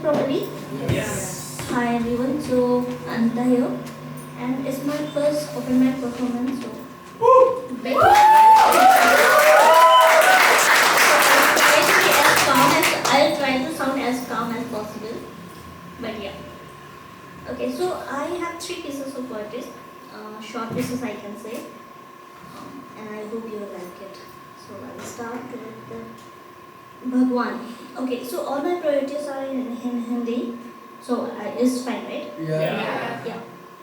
properly? Yes. Hi everyone, so Anita here, and it's my first open mic performance. So, basically, I'll try to sound as calm as possible. But yeah. Okay, so I have 3 pieces of poetry, short pieces I can say, and I hope you like it. So I'll start with the Bhagwan. Okay, so all my poetries are in Hindi, so it's fine, right? Yeah.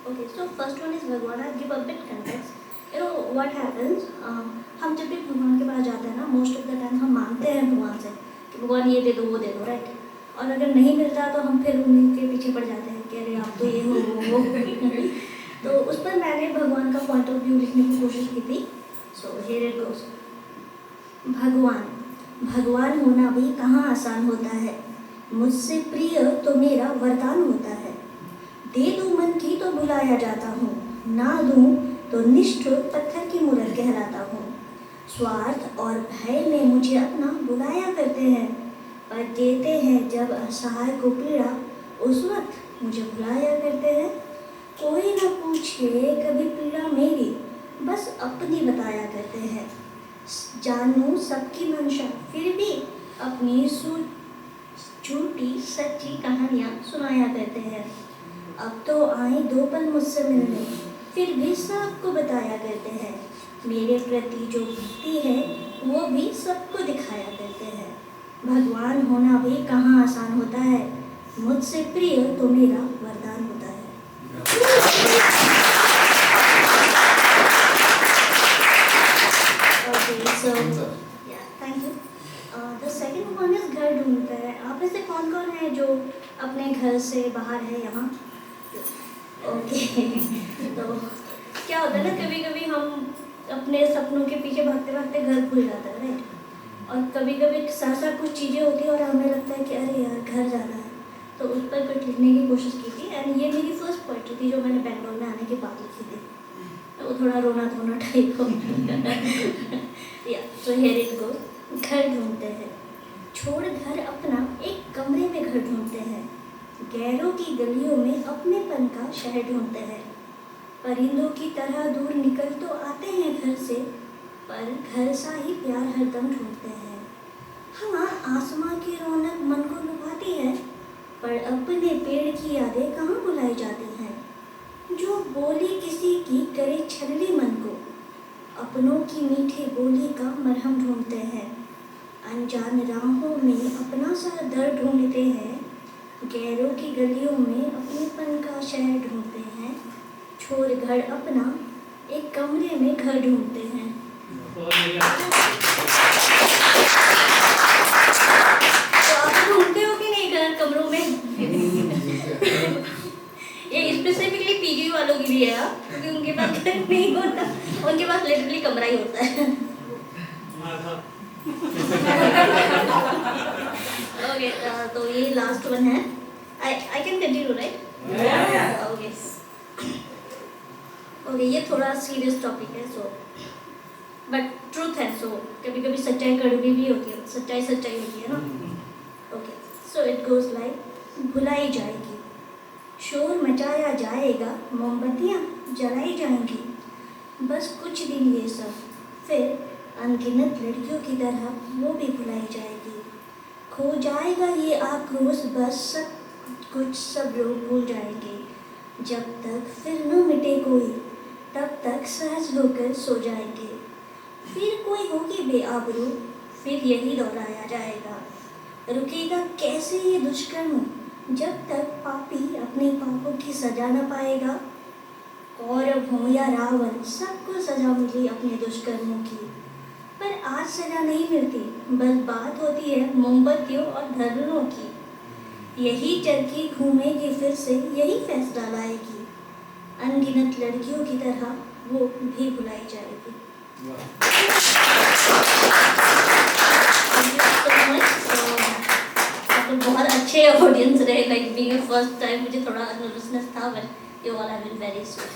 Okay, so first one is Bhagwan. I'll give a bit context. You know what happens? हम जब भी भगवान के पास जाते हैं ना, most of the time हम मांगते हैं भगवान से कि भगवान ये दे दो वो दे दो, right? और अगर नहीं मिलता तो हम फिर उनके पीछे पड़ जाते हैं कि अरे आप तो ये हो वो तो उस पर मैंने भगवान का पॉइंट ऑफ व्यू लिखने की कोशिश की थी. So here it goes. भगवान होना भी कहाँ आसान होता है, मुझसे प्रिय तो मेरा वरदान होता है. दे दूँ मन की तो बुलाया जाता हूँ, ना दूँ तो निष्ठुर पत्थर की मूरत कहलाता हूँ. स्वार्थ और भय में मुझे अपना बुलाया करते हैं, पर देते हैं जब असहाय को पीड़ा, उस वक्त मुझे बुलाया करते हैं. कोई न पूछे कभी पीड़ा मेरी, बस अपनी बताया करते हैं. जानूं सबकी मंशा फिर भी अपनी झूठी सच्ची कहानियाँ सुनाया करते हैं. अब तो आए 2 पल मुझसे मिलने, फिर भी सबको बताया करते हैं. मेरे प्रति जो भक्ति है वो भी सबको दिखाया करते हैं. भगवान होना भी कहाँ आसान होता है, मुझसे प्रिय तो मेरा वरदान होता है. Okay, so yeah, thank you. The second one is घर ढूंढता है. आप में से कौन कौन है जो अपने घर से बाहर है यहाँ? ओके तो क्या होता है ना, कभी कभी हम अपने सपनों के पीछे भागते भागते घर भूल जाते हैं, राइट? और कभी कभी साथ साथ कुछ चीज़ें होती हैं और हमें लगता है कि अरे यार घर जाना है, तो उस पर कुछ लिखने की कोशिश की थी. एंड ये मेरी फर्स्ट पोइट्री थी जो मैंने बेंगलोर में आने के बाद लिखी थी. तो थोड़ा रोना धोना टाइप हो या सो हियर इट गोस. घर ढूंढते हैं, छोड़ घर अपना एक कमरे में घर ढूंढते हैं. गैरों की गलियों में अपनेपन का शहर ढूंढते हैं. परिंदों की तरह दूर निकल तो आते हैं घर से, पर घर सा ही प्यार हरदम ढूंढते हैं. हाँ, आसमां की रौनक मन को लुभाती है, पर अपने पेड़ की यादें कहाँ भुलाई जाती हैं. जो बोली किसी की करे छलनी मन को, अपनों की मीठी बोली का मरहम ढूंढते हैं. अनजान राहों में अपना सा दर्द ढूंढते हैं. गैरों की गलियों में अपनेपन का शहर ढूंढते हैं. छोड़ घर अपना एक कमरे में घर ढूंढते हैं. तो आप ढूंढते हो कि नहीं घर कमरों में? ये स्पेसिफिकली पीजी वालों की भी है, क्योंकि उनके पास घर नहीं होता, उनके पास लिटरली कमरा ही होता है. ओके, तो ये लास्ट वन है. I can continue, right? Okay okay, ये थोड़ा सीरियस टॉपिक है, सो बट ट्रूथ है. सो कभी कभी सच्चाई कड़वी भी होती है, सच्चाई होती है ना. Okay, so it goes like. भुलाई जाएगी, शोर मचाया जाएगा, मोमबत्तियाँ जलाई जाएंगी. बस कुछ दिन ये सब, फिर अनगिनत लड़कियों की तरह वो भी भुलाई जाएगी. खो जाएगा ये आक्रोश, बस सब कुछ सब लोग भूल जाएंगे. जब तक फिर न मिटे कोई, तब तक सहज होकर सो जाएंगे. फिर कोई होगी बेआबरू, फिर यही दोहराया जाएगा. रुकेगा कैसे ये दुष्कर्म, जब तक पापी अपने पापों की सजा न पाएगा. कौरव हो या रावण, सबको सजा मिली अपने दुष्कर्मों की, पर आज सजा नहीं मिलती. बस बात होती है मोमबत्तियों और धर्मों की. यही चरखी घूमेगी फिर से, यही फैसला लाएगी. अनगिनत लड़कियों की तरह वो भी भुलाई जाएगी. बहुत अच्छे ऑडियंस रहे. लाइक बीइंग फर्स्ट टाइम मुझे थोड़ा नर्वसनेस था, but you all have been very sweet.